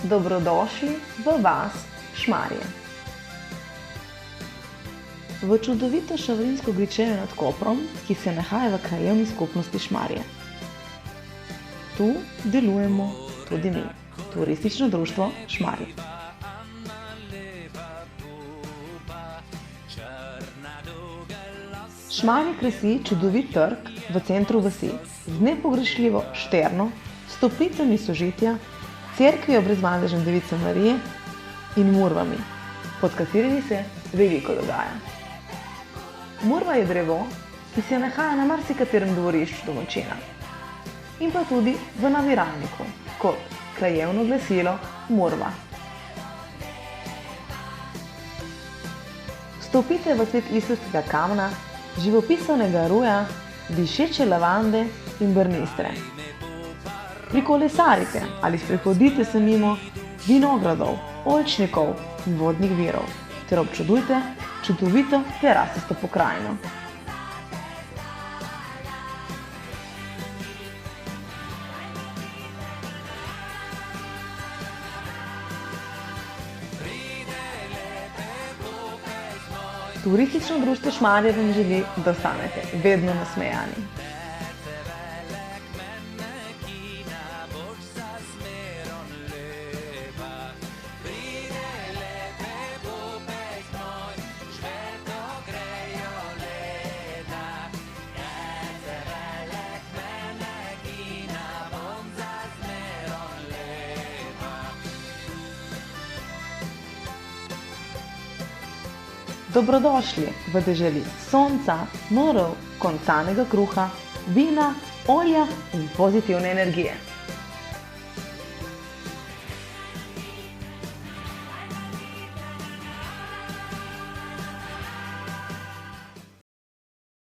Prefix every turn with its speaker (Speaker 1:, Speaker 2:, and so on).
Speaker 1: Dobrodošli v vas Šmarje. V čudovito šavrinsko gričevje nad Koprom, ki se nahaja v krajevni skupnosti Šmarje. Tu delujemo tudi mi, Turistično društvo Šmarje. Šmarje krasi čudovit trg v centru vasi z nepogrešljivo Šterno, stopnicami sožitja, cerkvijo Brezmadežne Device Marije in murvami, pod katerimi se veliko dogaja. Murva je drevo, ki se nahaja na marsikaterem dvorišču domačina in pa tudi v nabiralniku kot krajevno glasilo Murva. Vstopite v svet istrskega kamna, živopisovnega ruja, dišeče lavande in brnistre. Prikolesarite ali sprehodite se mimo vinogradov, oljčnikov in vodnih virov ter občudujte čudovito terasasto pokrajino. Turistično društvo Šmarje vam želi, da ostanete vedno nasmejani. Dobrodošli v deželi sonca, norov, koncanega kruha, vina, olja in pozitivne energije.